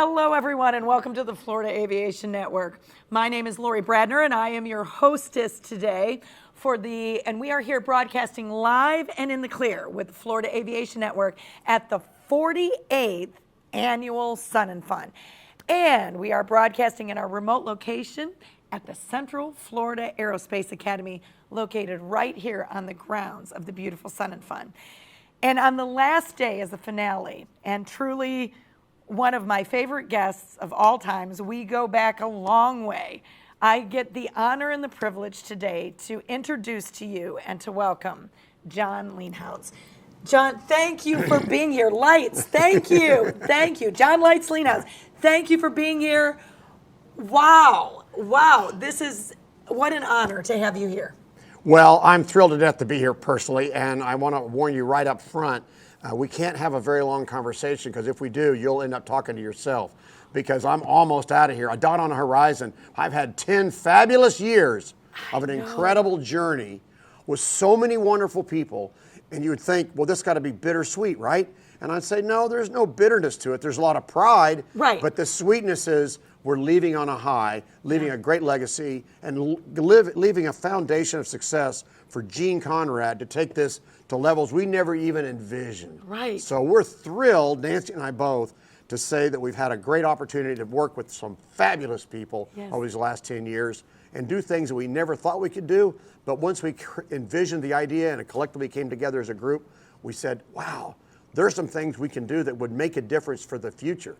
Hello, everyone, and welcome to the Florida Aviation Network. My name is Lori Bradner, and I am your hostess today and we are here broadcasting live and in the clear with the Florida Aviation Network at the 48th Annual Sun and Fun. And we are broadcasting in our remote location at the Central Florida Aerospace Academy, located right here on the grounds of the beautiful Sun and Fun. And on the last day as the finale, and truly one of my favorite guests of all times, we go back a long way. I get the honor and the privilege today to introduce to you and to welcome John Leenhouts. John, thank you for being here. Lights, thank you. Thank you. John Lights Leenhouts, thank you for being here. Wow, this is, what an honor to have you here. Well, I'm thrilled to death to be here personally, and I want to warn you right up front, we can't have a very long conversation, because if we do, you'll end up talking to yourself, because I'm almost out of here. A dot on the horizon. I've had 10 fabulous years of an incredible journey with so many wonderful people, and you would think, well, this got to be bittersweet, right? And I'd say, no, there's no bitterness to it. There's a lot of pride, right? But the sweetness is we're leaving on a high, leaving a great legacy, and leaving a foundation of success for Gene Conrad to take this to levels we never even envisioned. Right. So we're thrilled, Nancy and I both, to say that we've had a great opportunity to work with some fabulous people over these last 10 years and do things that we never thought we could do. But once we envisioned the idea and it collectively came together as a group, we said, wow, there's some things we can do that would make a difference for the future.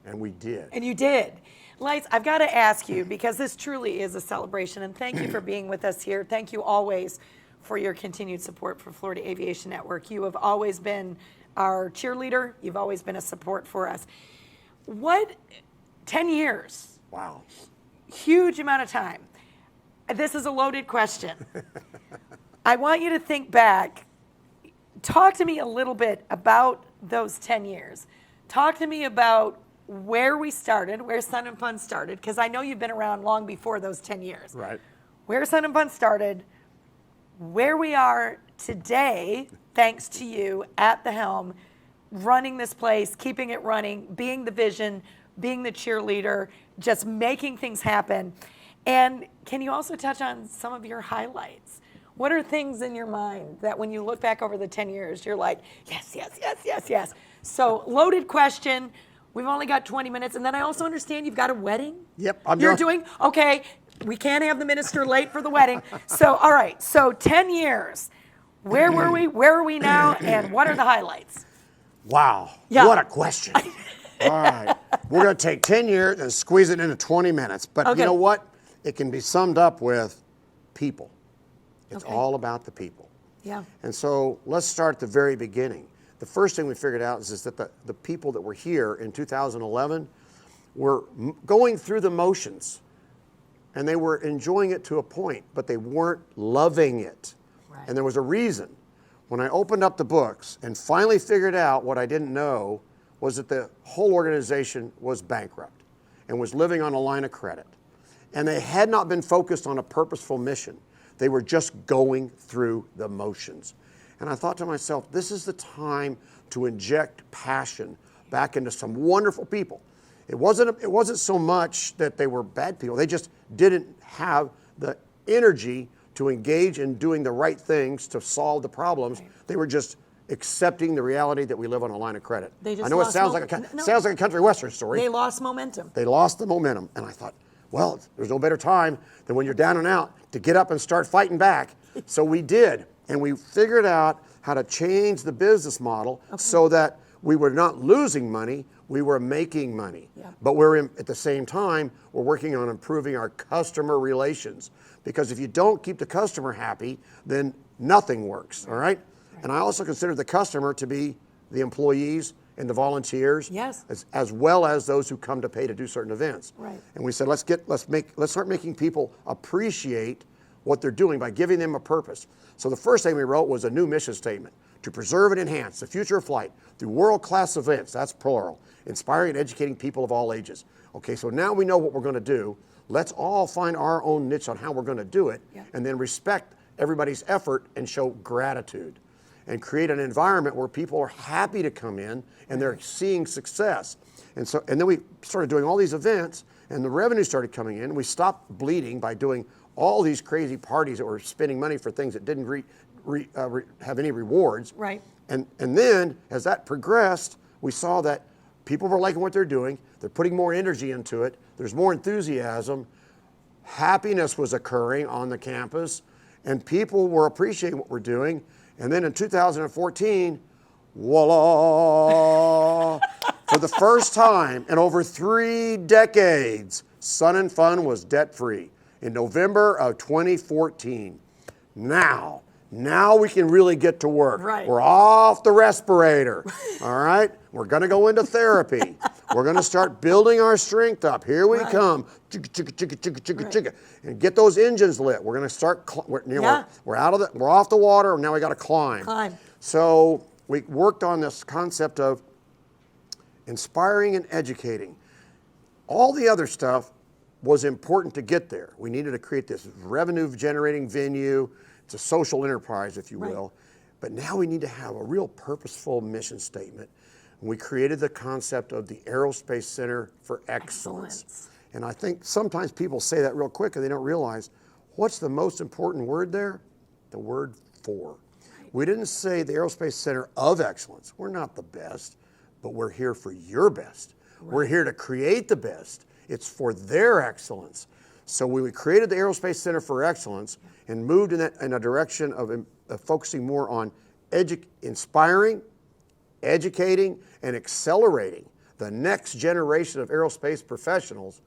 And we did. And you did. Lights, I've got to ask you, because this truly is a celebration, and thank you for being with us here. Thank you always for your continued support for Florida Aviation Network. You have always been our cheerleader. You've always been a support for us. 10 years? Wow. Huge amount of time. This is a loaded question. I want you to think back. Talk to me a little bit about those 10 years. Talk to me about where we started, where Sun and Fun started, because I know you've been around long before those 10 years. Right. Where Sun and Fun started, where we are today, thanks to you at the helm, running this place, keeping it running, being the vision, being the cheerleader, just making things happen. And can you also touch on some of your highlights? What are things in your mind that when you look back over the 10 years, you're like, yes. So loaded question. We've only got 20 minutes. And then I also understand you've got a wedding. Yep. Okay, we can't have the minister late for the wedding. So, all right. So 10 years. Where were we? Where are we now? And what are the highlights? Wow. Yeah. What a question. All right. We're going to take 10 years and squeeze it into 20 minutes. But you know what? It can be summed up with people. It's all about the people. Yeah. And so let's start at the very beginning. The first thing we figured out is that the people that were here in 2011 were going through the motions, and they were enjoying it to a point, but they weren't loving it. Right. And there was a reason. When I opened up the books and finally figured out what I didn't know was that the whole organization was bankrupt and was living on a line of credit. And they had not been focused on a purposeful mission. They were just going through the motions. And I thought to myself, this is the time to inject passion back into some wonderful people. It wasn't so much that they were bad people. They just didn't have the energy to engage in doing the right things to solve the problems. Right. They were just accepting the reality that we live on a line of credit. They just I know it sounds like a country western story. They lost momentum. They lost the momentum. And I thought, well, there's no better time than when you're down and out to get up and start fighting back. So we did. And we figured out how to change the business model so that we were not losing money, we were making money. Yeah. But at the same time, we're working on improving our customer relations. Because if you don't keep the customer happy, then nothing works, all right? And I also consider the customer to be the employees and the volunteers, as well as those who come to pay to do certain events. Right. And we said, let's start making people appreciate what they're doing by giving them a purpose. So the first thing we wrote was a new mission statement: to preserve and enhance the future of flight through world-class events, that's plural, inspiring and educating people of all ages. Okay, so now we know what we're going to do. Let's all find our own niche on how we're going to do it, and then respect everybody's effort and show gratitude. and create an environment where people are happy to come in and they're seeing success. And then we started doing all these events, and the revenue started coming in. We stopped bleeding by doing all these crazy parties that were spending money for things that didn't have any rewards. Right. And then as that progressed, we saw that people were liking what they're doing. They're putting more energy into it. There's more enthusiasm. Happiness was occurring on the campus, and people were appreciating what we're doing. And then in 2014, voila, for the first time in over 3 decades, Sun and Fun was debt-free in November of 2014. Now we can really get to work. Right. We're off the respirator, all right? We're gonna go into therapy. We're gonna start building our strength up. Here we come, chicka, chicka, chicka, chicka, chicka, chicka, and get those engines lit. We're gonna start, we're off the water, now we gotta climb. So we worked on this concept of inspiring and educating. All the other stuff was important to get there. We needed to create this revenue generating venue. It's a social enterprise, if you will. But now we need to have a real purposeful mission statement. And we created the concept of the Aerospace Center for Excellence. And I think sometimes people say that real quick and they don't realize what's the most important word there? The word for. We didn't say the Aerospace Center of Excellence. We're not the best, but we're here for your best. We're here to create the best. It's for their excellence. So we created the Aerospace Center for Excellence and moved in a direction of focusing more on inspiring, educating, and accelerating the next generation of aerospace professionals.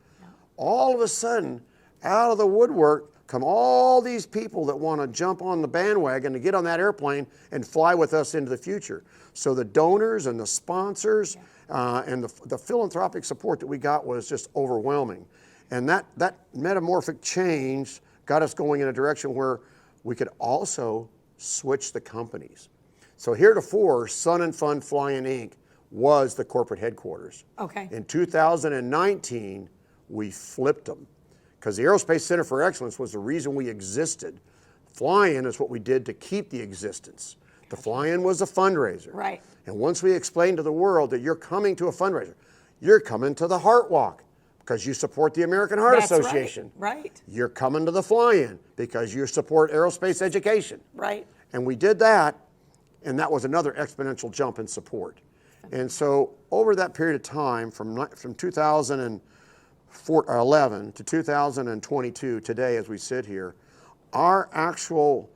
All of a sudden, out of the woodwork come all these people that want to jump on the bandwagon to get on that airplane and fly with us into the future. So the donors and the sponsors and the philanthropic support that we got was just overwhelming. And that metamorphic change got us going in a direction where we could also switch the companies. So heretofore, Sun and Fun Flying Inc. was the corporate headquarters. Okay. In 2019, we flipped them because the Aerospace Center for Excellence was the reason we existed. Fly-In is what we did to keep the existence. The Fly-In was a fundraiser. Right. And once we explained to the world that you're coming to a fundraiser, you're coming to the Heart Walk because you support the American Heart Association. Right. You're coming to the Fly-In because you support aerospace education. Right. And we did that, and that was another exponential jump in support. And so over that period of time, from 2011 to 2022, today as we sit here, our actual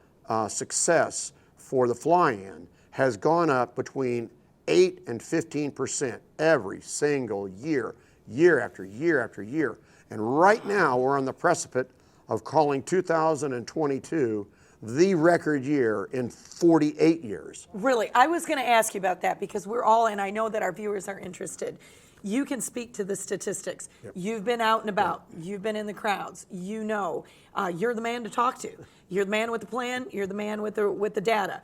success for the Fly-In has gone up between 8 and 15% every single year, year after year after year. And right now we're on the precipice of calling 2022 the record year in 48 years. Really, I was going to ask you about that because we're all, and I know that our viewers are interested. You can speak to the statistics. Yep. You've been out and about. Yep. You've been in the crowds. You know, you're the man to talk to. You're the man with the plan. You're the man with the data.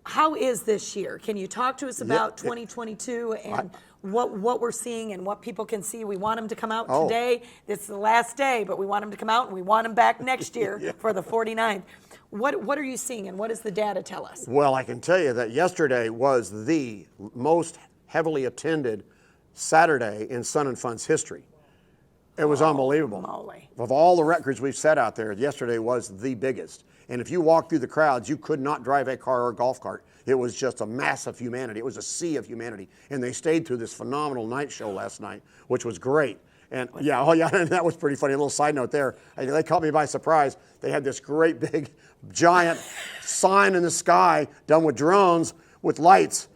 How is this year? Can you talk to us about 2022 and what we're seeing and what people can see? We want them to come out today. This is the last day, but we want them to come out and we want them back next year for the 49th. What are you seeing and what does the data tell us? Well, I can tell you that yesterday was the most heavily attended Saturday in Sun and Fun's history. It was unbelievable. Moly. Of all the records we've set out there, yesterday was the biggest. And if you walk through the crowds, you could not drive a car or a golf cart. It was just a mass of humanity. It was a sea of humanity. And they stayed through this phenomenal night show last night, which was great. And and that was pretty funny. A little side note there. They caught me by surprise. They had this great big giant sign in the sky done with drones with lights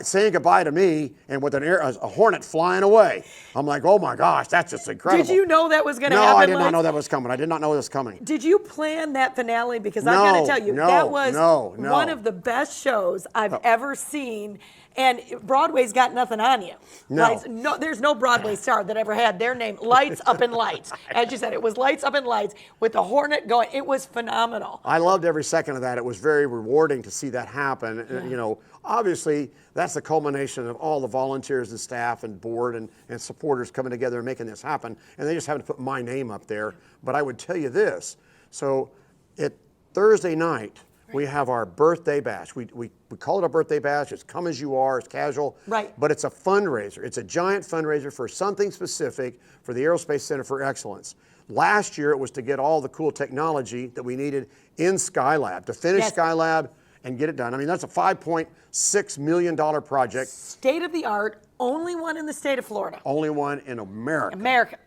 saying goodbye to me and with a hornet flying away. I'm like, oh my gosh, that's just incredible. Did you know that was going to happen? No, I did not know that was coming. I did not know it was coming. Did you plan that finale? Because I've got to tell you, that was one of the best shows I've ever seen. And Broadway's got nothing on you. No. There's no Broadway star that ever had their name Lights Up in Lights. As you said, it was Lights Up in Lights with the hornet going. It was phenomenal. I loved every second of that. It was very rewarding to see that happen. Yeah. You know, obviously, that's the culmination of all the volunteers and staff and board and supporters coming together and making this happen. And they just happened to put my name up there. But I would tell you this. So Thursday night, We have our birthday bash. We call it a birthday bash. It's come as you are. It's casual. Right. But it's a fundraiser. It's a giant fundraiser for something specific for the Aerospace Center for Excellence. Last year, it was to get all the cool technology that we needed in Skylab, to finish Skylab and get it done. I mean, that's a $5.6 million project. State of the art, only one in the state of Florida. Only one in America. America.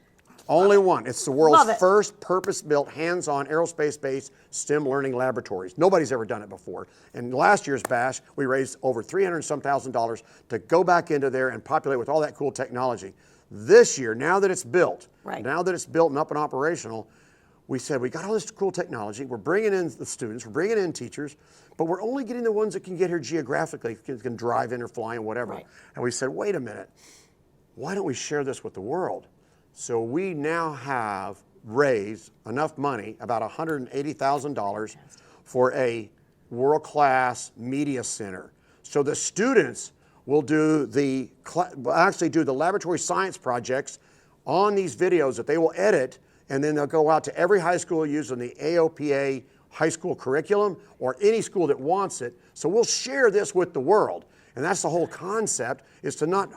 Only one. It's the world's first purpose-built, hands-on, aerospace-based STEM learning laboratories. Nobody's ever done it before. And last year's bash, we raised over $300,000 to go back into there and populate with all that cool technology. This year, now that it's built, now that it's built and up and operational, we said, we got all this cool technology, we're bringing in the students, we're bringing in teachers, but we're only getting the ones that can get here geographically, can drive in or fly and whatever. And we said, wait a minute, why don't we share this with the world? So we now have raised enough money, about $180,000, for a world-class media center. So the students will actually do the laboratory science projects on these videos that they will edit, and then they'll go out to every high school using the AOPA high school curriculum or any school that wants it. So we'll share this with the world. And that's the whole concept, is to not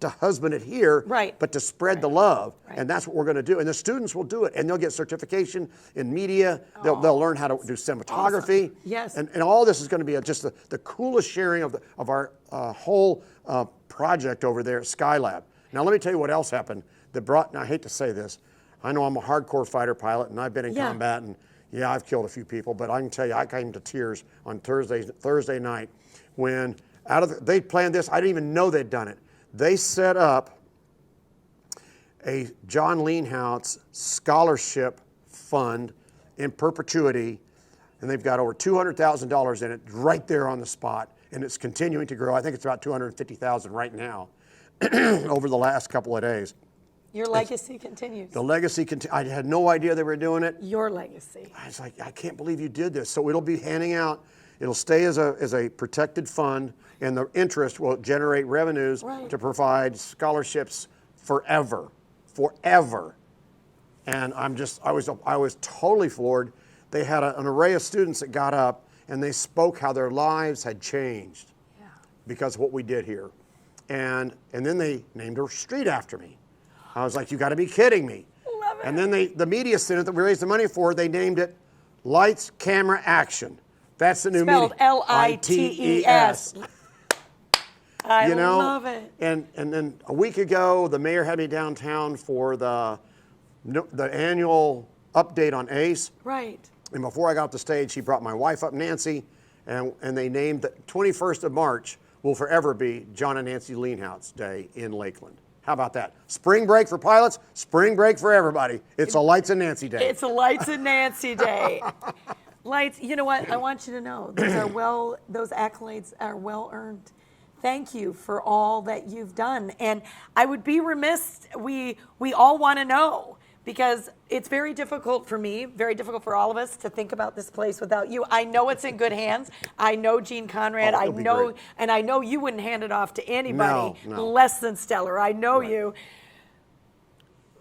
to husband it here, but to spread the love. And that's what we're going to do. And the students will do it. And they'll get certification in media. They'll learn how to do cinematography. Yes. And all this is going to be just the coolest sharing of our whole project over there at Skylab. Now, let me tell you what else happened that brought, and I hate to say this, I know I'm a hardcore fighter pilot, and I've been in combat, and yeah, I've killed a few people, but I can tell you, I came to tears on Thursday night when they planned this. I didn't even know they'd done it. They set up a John Leenhouts scholarship fund in perpetuity, and they've got over $200,000 in it right there on the spot, and it's continuing to grow. I think it's about $250,000 right now over the last couple of days. Your legacy continues. The legacy I had no idea they were doing it. Your legacy. I was like, I can't believe you did this. So it'll be handing out. It'll stay as a protected fund, and the interest will generate revenues to provide scholarships forever. And I was totally floored. They had an array of students that got up and they spoke how their lives had changed because of what we did here. And then they named a street after me. I was like, you got to be kidding me. Love it. And then the media center that we raised the money for, they named it Lights, Camera, Action. That's the new spelled media. L-I-T-E-S. I love it. And then a week ago, the mayor had me downtown for the annual update on ACE. Right. And before I got off the stage, he brought my wife up, Nancy, and they named the 21st of March will forever be John and Nancy Leenhouts Day in Lakeland. How about that? Spring break for pilots, spring break for everybody. It's a Lights and Nancy Day. It's a Lights and Nancy Day. Lights, you know what? I want you to know those accolades are well earned. Thank you for all that you've done. And I would be remiss, we all want to know, because it's very difficult for me, very difficult for all of us to think about this place without you. I know it's in good hands. I know Gene Conrad. I know, and I know you wouldn't hand it off to anybody less than stellar. I know you.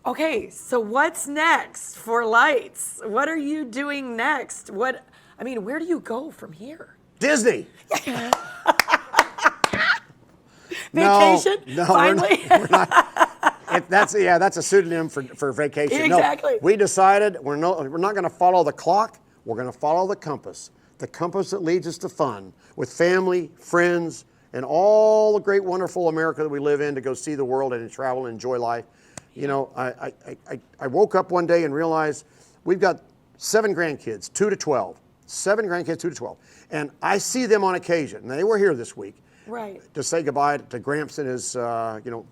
Okay, so what's next for Lights? What are you doing next? Where do you go from here? Disney. Vacation? No, finally? we're not. That's a pseudonym for vacation. Exactly. No, we decided we're not going to follow the clock. We're going to follow the compass that leads us to fun with family, friends, and all the great, wonderful America that we live in, to go see the world and travel and enjoy life. You know, I woke up one day and realized we've got 7 grandkids, 2 to 12. 7 grandkids, 2 to 12. And I see them on occasion. And they were here this week. Right. To say goodbye to Gramps and his,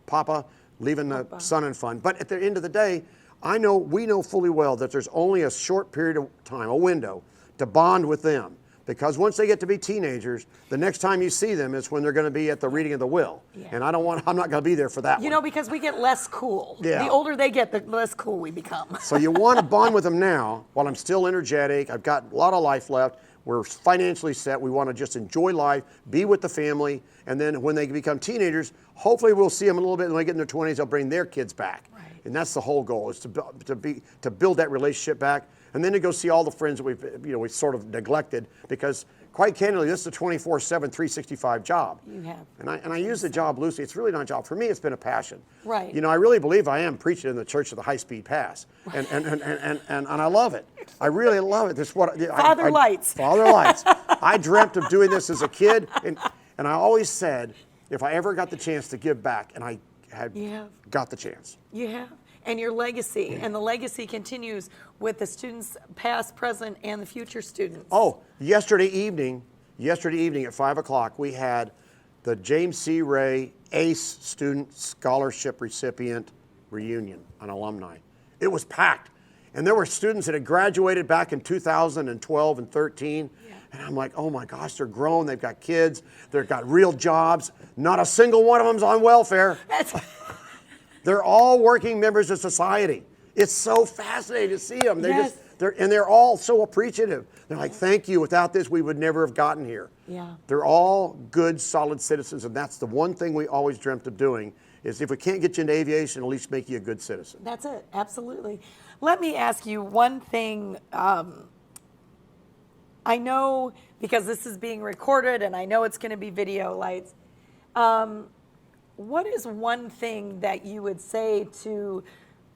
Papa, leaving the sun and fun. But at the end of the day, we know fully well that there's only a short period of time, a window, to bond with them. Because once they get to be teenagers, the next time you see them is when they're going to be at the reading of the will. Yeah. And I'm not going to be there for that one. You know, because we get less cool. Yeah. The older they get, the less cool we become. So you want to bond with them now while I'm still energetic. I've got a lot of life left. We're financially set. We want to just enjoy life, be with the family. And then when they become teenagers, hopefully we'll see them a little bit. And when they get in their 20s, they'll bring their kids back. Right. And that's the whole goal, is to build that relationship back. and then to go see all the friends that we sort of neglected because, quite candidly, this is a 24/7, 365 job. You have. And I use the job loosely. It's really not a job. For me, it's been a passion. Right. I really believe I am preaching in the church of the high-speed pass. And I love it. I really love it. This is what Father Lights. Father Lights. I dreamt of doing this as a kid, and I always said, if I ever got the chance to give back, and I had got the chance. You have. And your legacy, and the legacy continues with the students past, present, and the future students. Oh, yesterday evening at 5 o'clock, we had the James C. Ray ACE Student Scholarship Recipient Reunion, an alumni. It was packed. And there were students that had graduated back in 2012 and 13. Yeah. And I'm like, oh my gosh, they're grown, they've got kids, they've got real jobs. Not a single one of them's on welfare. They're all working members of society. It's so fascinating to see them. They're all so appreciative. They're like, thank you. Without this, we would never have gotten here. Yeah. They're all good, solid citizens, and that's the one thing we always dreamt of doing, is if we can't get you into aviation, at least make you a good citizen. That's it, absolutely. Let me ask you one thing. I know, because this is being recorded, and I know it's going to be video lights, what is one thing that you would say to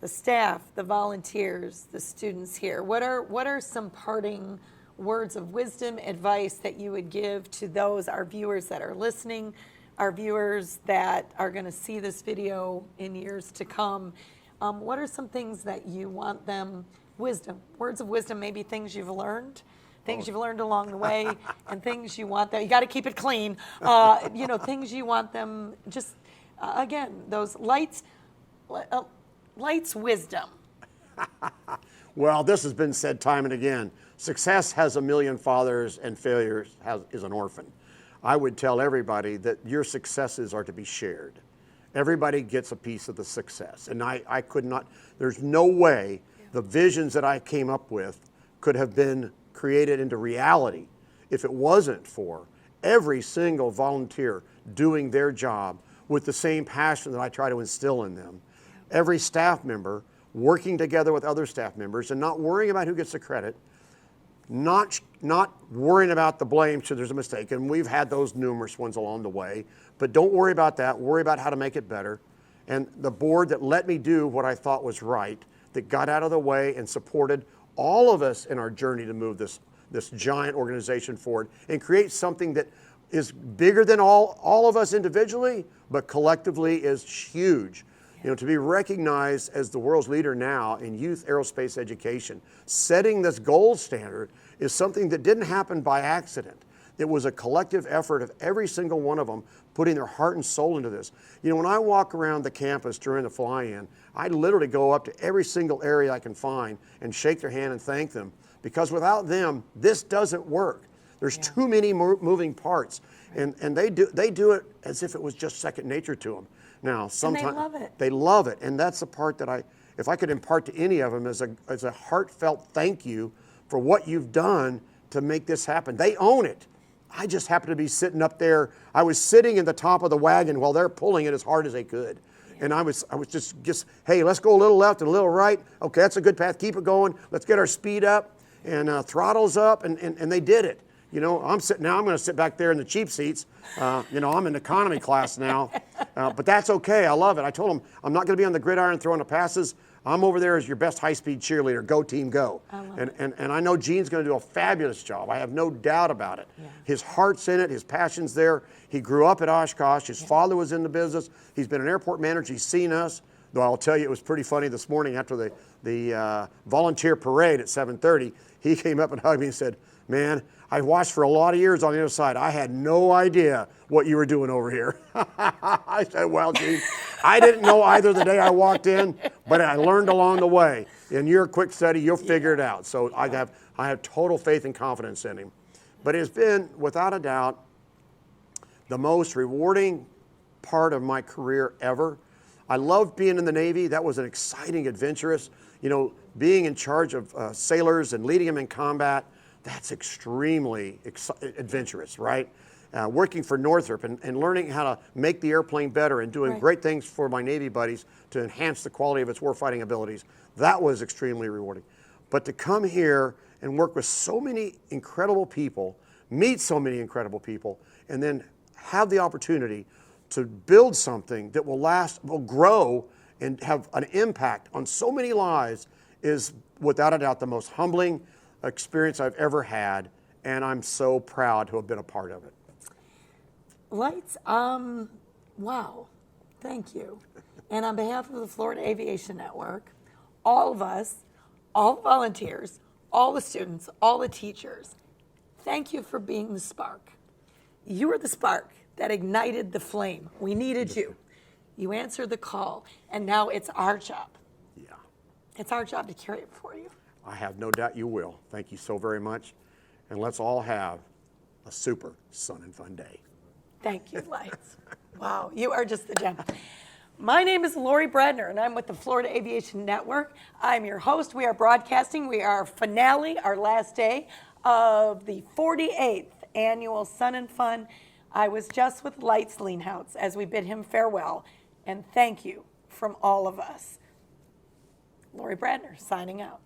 the staff, the volunteers, the students here? What are some parting words of wisdom, advice that you would give to those, our viewers that are listening, our viewers that are going to see this video in years to come? What are some things that you want them, wisdom, words of wisdom, maybe things you've learned along the way, and things you want them, you got to keep it clean, things you want them, just, again, those lights wisdom. Well, this has been said time and again. Success has a million fathers and failure is an orphan. I would tell everybody that your successes are to be shared. Everybody gets a piece of the success. And I could not, there's no way the visions that I came up with could have been created into reality if it wasn't for every single volunteer doing their job with the same passion that I try to instill in them. Every staff member working together with other staff members and not worrying about who gets the credit, not worrying about the blame should there's a mistake, and we've had those numerous ones along the way, but don't worry about that, worry about how to make it better. And the board that let me do what I thought was right, that got out of the way and supported all of us in our journey to move this giant organization forward and create something that is bigger than all of us individually, but collectively is huge. To be recognized as the world's leader now in youth aerospace education, setting this gold standard is something that didn't happen by accident. It was a collective effort of every single one of them putting their heart and soul into this. When I walk around the campus during the fly-in, I literally go up to every single area I can find and shake their hand and thank them, because without them, this doesn't work. There's too many moving parts, and they do it as if it was just second nature to them. Now, sometimes they love it, and that's the part that if I could impart to any of them as a heartfelt thank you for what you've done to make this happen. They own it. I just happen to be sitting up there. I was sitting in the top of the wagon while they're pulling it as hard as they could. And I was just, hey, let's go a little left and a little right. Okay, that's a good path. Keep it going. Let's get our speed up and throttles up. And they did it. I'm going to sit back there in the cheap seats. I'm in economy class now. But that's okay. I love it. I told them I'm not going to be on the gridiron throwing the passes. I'm over there as your best high-speed cheerleader. Go team, go. And I know Gene's going to do a fabulous job. I have no doubt about it. Yeah. His heart's in it. His passion's there. He grew up at Oshkosh. His father was in the business. He's been an airport manager. He's seen us. Though I'll tell you, it was pretty funny this morning after the volunteer parade at 7:30. He came up and hugged me and said, man, I watched for a lot of years on the other side. I had no idea what you were doing over here. I said, well, Gene, I didn't know either the day I walked in, but I learned along the way. And you're a quick study, you'll figure it out. So I have total faith and confidence in him. But it's been, without a doubt, the most rewarding part of my career ever. I loved being in the Navy. That was an exciting, adventurous, being in charge of sailors and leading them in combat. That's extremely adventurous, right? Working for Northrop and learning how to make the airplane better and doing great things for my Navy buddies to enhance the quality of its warfighting abilities. That was extremely rewarding. But to come here and work with so many incredible people, meet so many incredible people, and then have the opportunity to build something that will last, will grow, and have an impact on so many lives is without a doubt the most humbling experience I've ever had, and I'm so proud to have been a part of it. Lights, wow, thank you. And on behalf of the Florida Aviation Network, all of us, all the volunteers, all the students, all the teachers, thank you for being the spark. You were the spark that ignited the flame. We needed you. You answered the call, and now it's our job. Yeah. It's our job to carry it for you. I have no doubt you will. Thank you so very much. And let's all have a super Sun and Fun day. Thank you, Lights. Wow, you are just the gem. My name is Lori Bradner, and I'm with the Florida Aviation Network. I'm your host. We are broadcasting. We are finale, our last day of the 48th annual Sun and Fun. I was just with Lights Leenhouts as we bid him farewell. And thank you from all of us. Lori Bradner signing out.